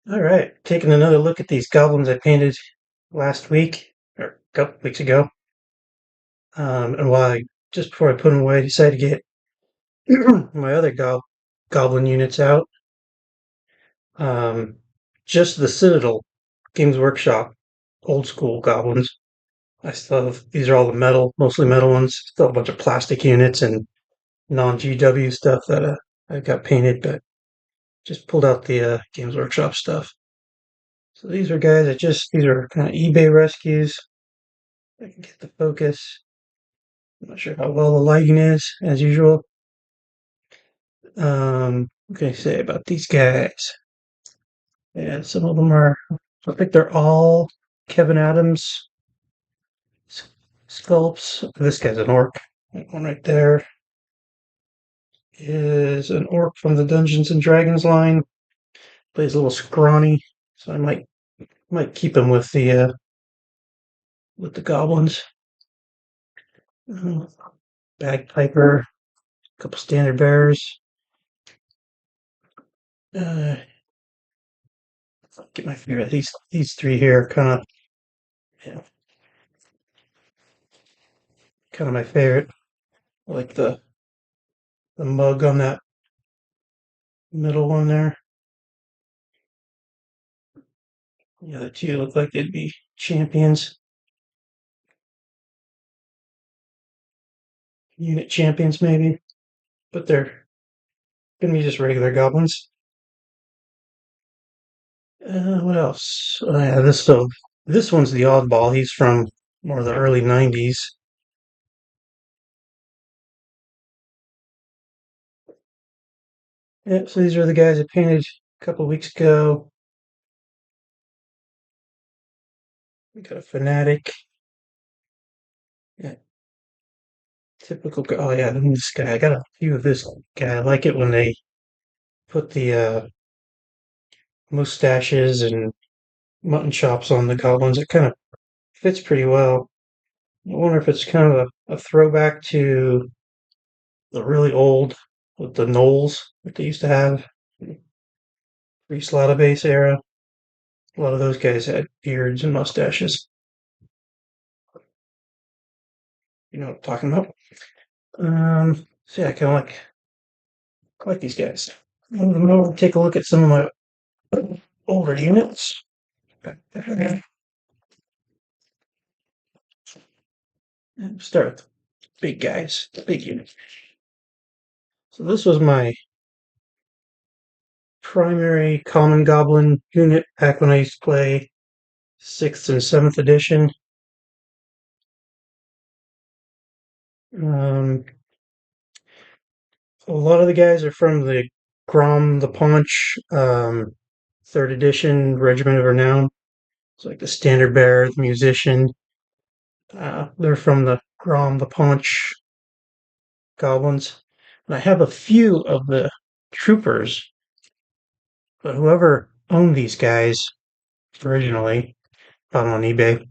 All right, taking another look at these goblins I painted last week or a couple weeks ago. And while just before I put them away, I decided to get my other goblin units out. Um, just the Citadel Games Workshop old school goblins. I still have these are all the metal, mostly metal ones. Still a bunch of plastic units and non GW stuff that I got painted, but just pulled out the Games Workshop stuff. So these are guys these are kind of eBay rescues. I can get the focus. I'm not sure how well the lighting is, as usual. What can I say about these guys? Yeah, some of them are, I think they're all Kevin Adams sculpts. This guy's an orc. That one right there is an orc from the Dungeons and Dragons line. Plays a little scrawny, so I might keep him with the goblins. Uh, Bagpiper, a couple standard bearers. Uh, get my favorite. These three here, yeah, kind of my favorite. I like the mug on that middle one there. The other two look like they'd be champions, unit champions maybe, but they're gonna be just regular goblins. What else? Yeah, this one's the oddball. He's from more of the early '90s. Yep. So these are the guys I painted a couple of weeks ago. We got a fanatic. Yeah, typical. Oh yeah, then this guy. I got a few of this guy. I like it when they put the mustaches and mutton chops on the goblins. It kind of fits pretty well. I wonder if it's kind of a throwback to the really old with the gnolls that they used to have pre base era. A lot of those guys had beards and mustaches. You know what I'm talking about? So yeah, I kind of like these guys. I'm going to take a look at some of my older units. Start with the big guys, the big units. So this was my primary common goblin unit back when I used to play 6th and 7th edition. Um, a lot of the guys are from the Grom the Paunch 3rd edition Regiment of Renown. It's like the standard bearer, the musician. They're from the Grom the Paunch goblins. And I have a few of the troopers, but whoever owned these guys originally, found them on eBay,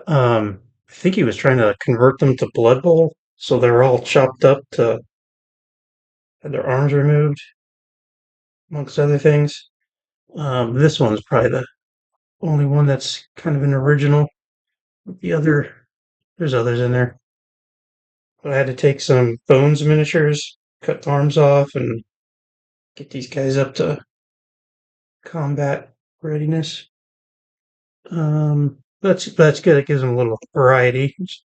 I think he was trying to convert them to Blood Bowl, so they're all chopped up to have their arms removed, amongst other things. This one's probably the only one that's kind of an original. The other, there's others in there. But I had to take some Bones miniatures, cut the arms off, and get these guys up to combat readiness. That's good. It gives them a little variety. This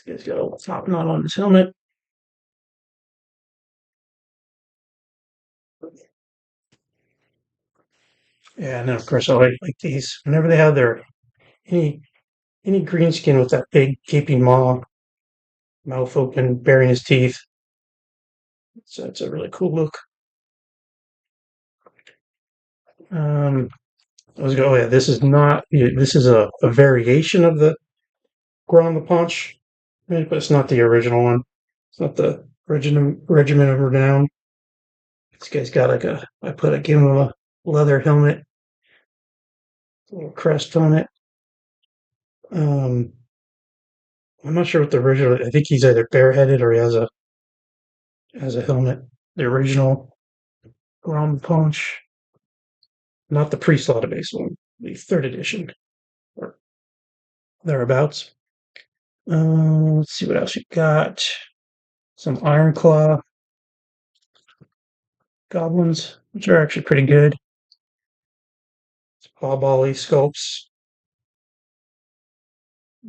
guy's got a top knot on his helmet. Yeah, and then of course I like these. Whenever they have their any any green skin with that big gaping maw, mouth open, baring his teeth. So it's a really cool look. Um, I was going. Oh yeah, this is not. This is a variation of the Grand the Punch, right? But it's not the original one. It's not the Regiment of Renown. This guy's got like a. I gave him a leather helmet, a little crest on it. Um, I'm not sure what the original. I think he's either bareheaded or he has a helmet. The original Grand Punch. not the pre-slaughter base one, the third edition or thereabouts. Let's see what else you got. Some Iron Claw goblins, which are actually pretty good. Paw Bally sculpts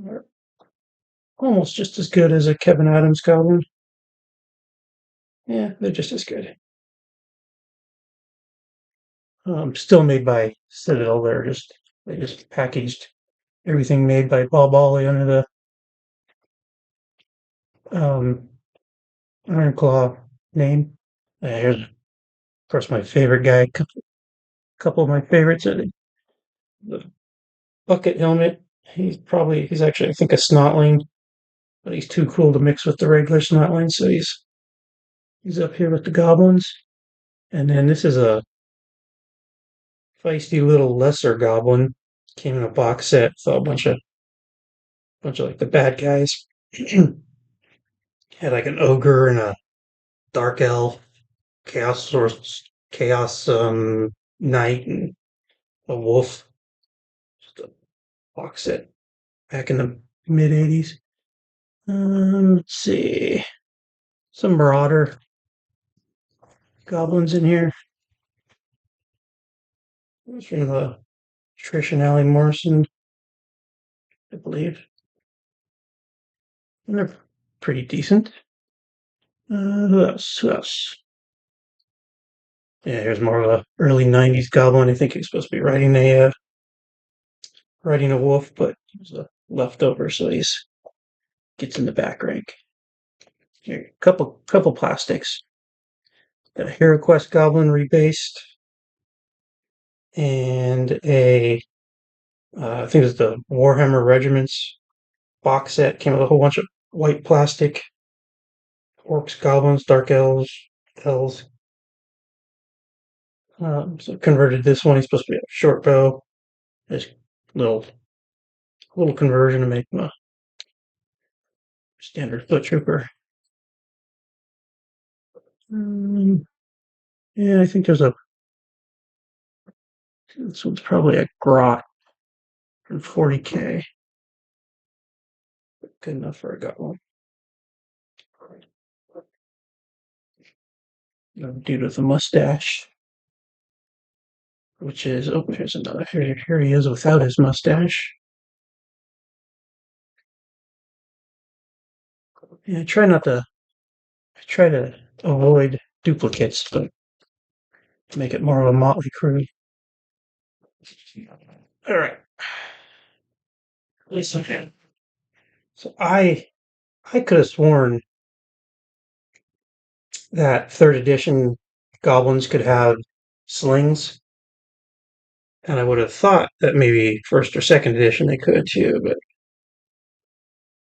are almost just as good as a Kevin Adams goblin. Yeah, they're just as good. Still made by Citadel. They just packaged everything made by Paul Bally under the um, Iron Claw name. Here's, of course, my favorite guy. Couple of my favorites are the bucket helmet. He's actually I think a snotling, but he's too cool to mix with the regular snotling, so he's up here with the goblins. And then this is a feisty little lesser goblin. Came in a box set, so a bunch of like the bad guys. Had like an ogre and a dark elf, chaos source, chaos knight, and a wolf. Just a box set back in the mid '80s. Let's see, some marauder goblins in here. It's from the Trish and Allie Morrison, I believe. And they're pretty decent. Who else? Who else? Yeah, here's more of a early '90s goblin. I think he's supposed to be riding a wolf, but he was a leftover, so he's gets in the back rank. Here, couple plastics. Got a Hero Quest goblin rebased, and a I think it's the Warhammer Regiments box set. Came with a whole bunch of white plastic orcs, goblins, dark elves. So converted this one. He's supposed to be a short bow. Just little little conversion to make him a standard foot trooper. Um, yeah, I think this one's probably a grot for 40K. Good enough for a goblin. Dude with a mustache, which is here's another. Here he is without his mustache. Yeah, I try to avoid duplicates, but make it more of a motley crew. All right. Listen. So I could have sworn that third edition goblins could have slings, and I would have thought that maybe first or second edition they could too,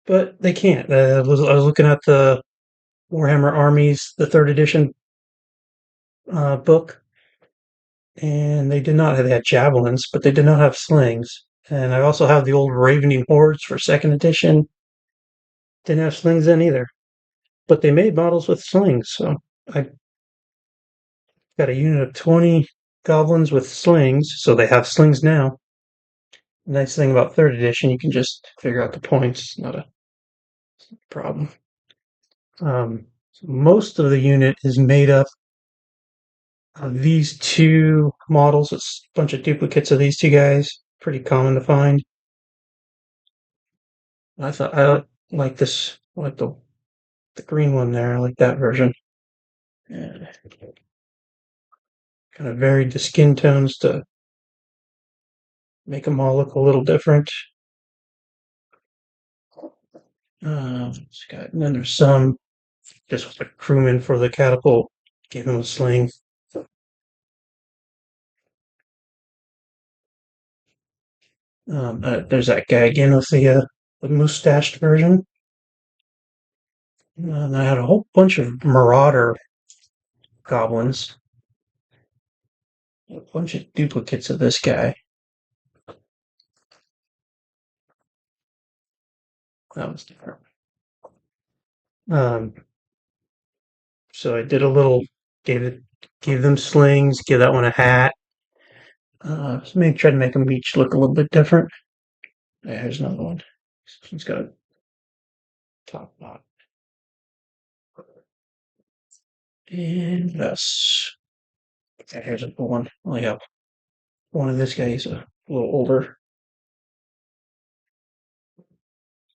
but they can't. I was looking at the Warhammer Armies, the third edition book, and they did not have they had javelins, but they did not have slings. And I also have the old Ravening Hordes for second edition. Didn't have slings then either, but they made models with slings. So I got a unit of 20 goblins with slings, so they have slings now. Nice thing about third edition, you can just figure out the points. It's not a problem. So most of the unit is made up of these two models. It's a bunch of duplicates of these two guys. Pretty common to find. I like this. I like the green one there. I like that version. And kind of varied the skin tones to make them all look a little different. And then there's some just with the crewman for the catapult. Give him a sling. There's that guy again with the mustached version. And I had a whole bunch of marauder goblins. A bunch of duplicates of this guy. That was different. Um, so I did a little, gave them slings, give that one a hat. So maybe try to make them each look a little bit different. Yeah, here's another one. He's got a top knot. And yes. Yeah, here's a cool one. Only have one of this guy. He's a little older.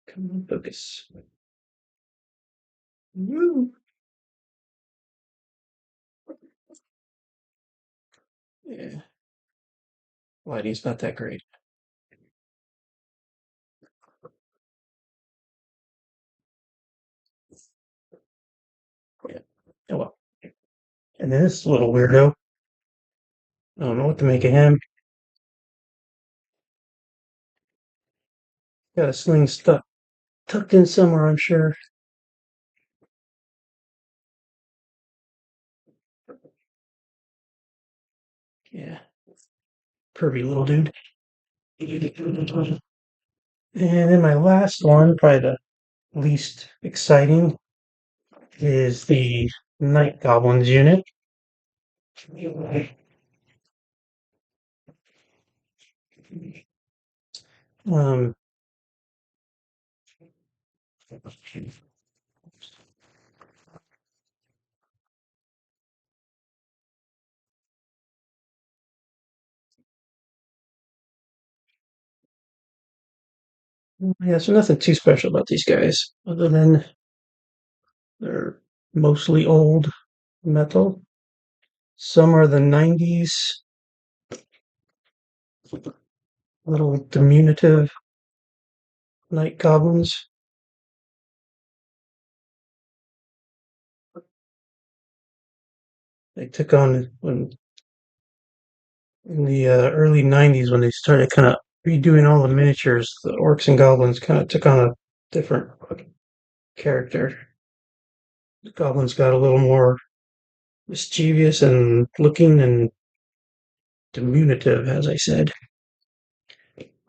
Come on, focus. Woo. Yeah. Lighting's not that great. Yeah. Oh well. And then this little weirdo. I don't know what to make of him. Got a sling stuck tucked in somewhere, I'm sure. Yeah. Pervy little dude. And then my last one, probably the least exciting, is the Night Goblins unit. Um, yeah, so nothing too special about these guys, other than they're mostly old metal. Some are the 90s, little diminutive night goblins. They took on when in the early 90s when they started kind of redoing all the miniatures. The orcs and goblins kind of took on a different character. The goblins got a little more mischievous and looking and diminutive, as I said.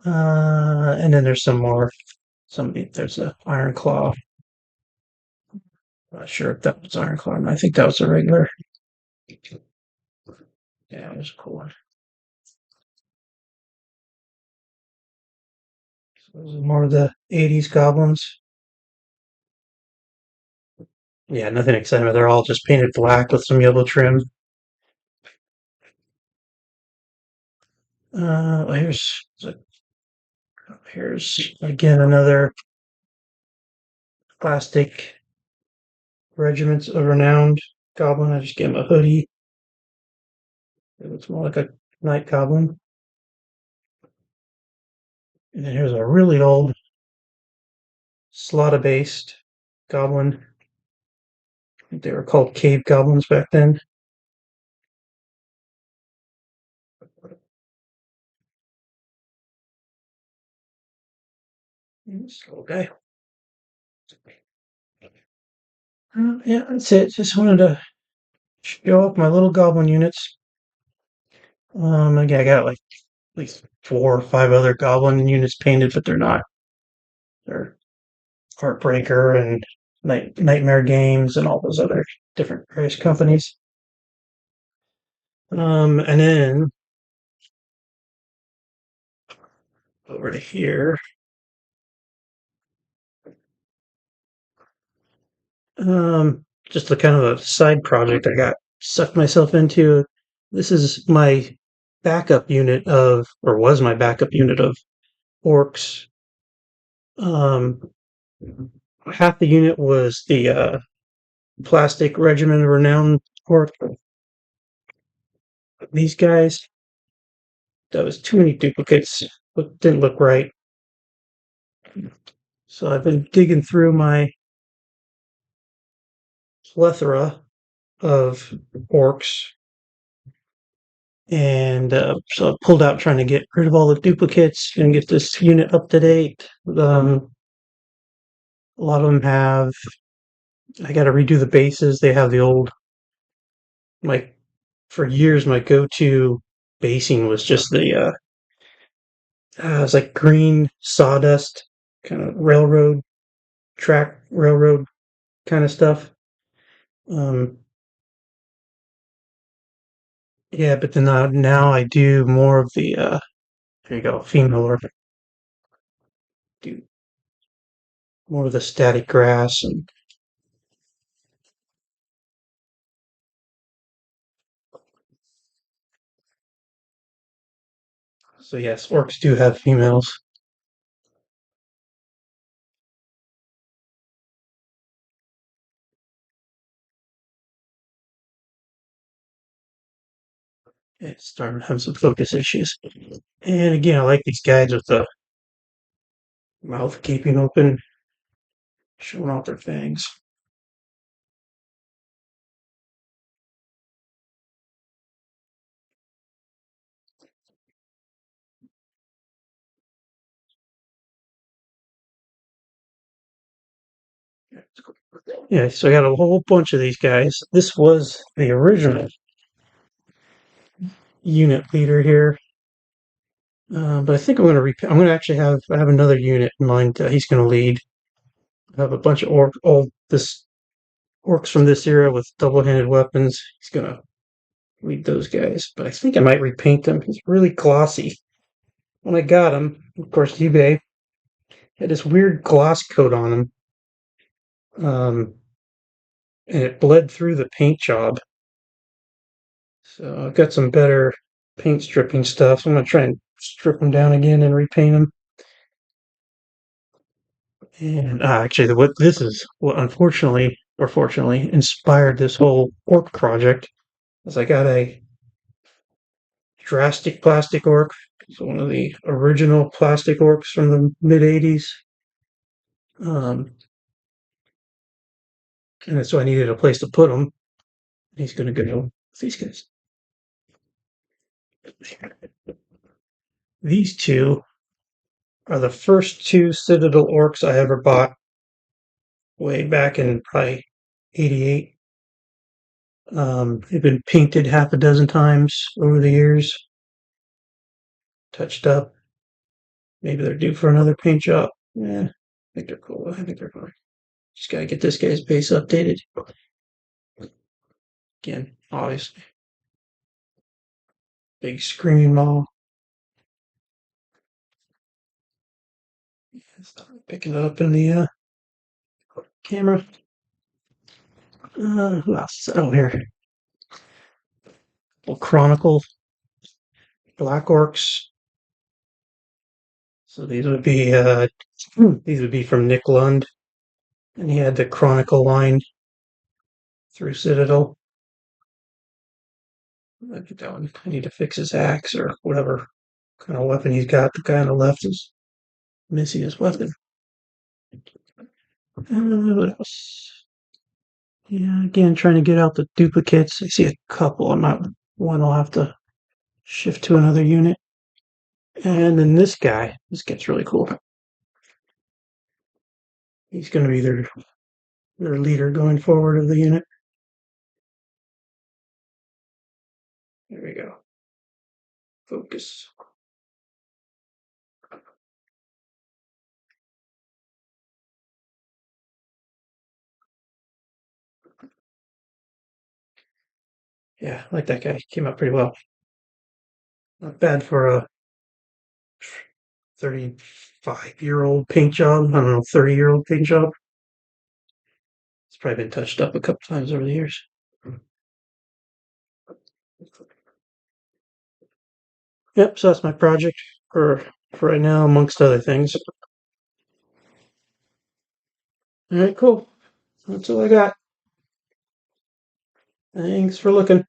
And then there's some more. There's a Iron Claw. Not sure if that was Iron Claw. I think that was a regular. Yeah, it was a cool one. So those are more of the 80s goblins. Yeah, nothing exciting. They're all just painted black with some yellow trim. Here's again another plastic regiments of renowned goblin. I just gave him a hoodie. It looks more like a night goblin. And then here's a really old Slotta based goblin. I think they were called cave goblins back then. Okay. Yeah, that's it. Just wanted to show off my little goblin units. Again, I got like at least 4 or 5 other goblin units painted, but they're not. They're Heartbreaker and Knightmare Games and all those other different various companies. And then over to here. Just a kind of a side project I got sucked myself into. This is my backup unit of, or was my backup unit of orcs. Um, Half the unit was the plastic regiment of renown orc. These guys, that was too many duplicates. Didn't look right. So I've been digging through my plethora of orcs, and so I pulled out trying to get rid of all the duplicates and get this unit up to date. A lot of them have. I got to redo the bases. They have the old. My For years, my go-to basing was just the. It was like green sawdust, kind of railroad kind of stuff. Um, Yeah, but then now I do more of the there you go, female orc. Do more of the static grass, and so yes, orcs do have females. It's starting to have some focus issues. And again, I like these guys with the mouth gaping open, showing off their fangs. Yeah, so I got a whole bunch of these guys. This was the original unit leader here, but I think I'm going to actually I have another unit in mind. He's going to lead. I have a bunch of this orcs from this era with double-handed weapons. He's going to lead those guys, but I think I might repaint them. He's really glossy. When I got him, of course, eBay had this weird gloss coat on him, and it bled through the paint job. So I've got some better paint stripping stuff. So I'm gonna try and strip them down again and repaint them. And actually, what unfortunately or fortunately inspired this whole orc project is I got a drastic plastic orc. It's one of the original plastic orcs from the mid '80s. Um, and so I needed a place to put him. He's going to go with these guys. These two are the first two Citadel orcs I ever bought way back in probably '88. They've been painted half a dozen times over the years, touched up. Maybe they're due for another paint job. Yeah, I think they're cool. I think they're fine. Just gotta get this guy's base updated. Again, obviously. Big screaming maul. Picking it up in the camera. Who else is out here? Well, Chronicle Black Orcs. So these would be from Nick Lund, and he had the Chronicle line through Citadel. I get that one. I need to fix his axe or whatever kind of weapon he's got. The guy on the left is missing his weapon. What else? Yeah, again, trying to get out the duplicates. I see a couple. I'm not one. I'll have to shift to another unit. And then this guy. This guy's really cool. He's going to be their leader going forward of the unit. There we go. Focus. Yeah, I like that guy. Came out pretty well. Not bad for a 35-year-old paint job. I don't know, 30-year-old paint job. It's probably been touched up a couple times over the years. Yep, so that's my project for right now, amongst other things. All right, cool. That's all I got. Thanks for looking.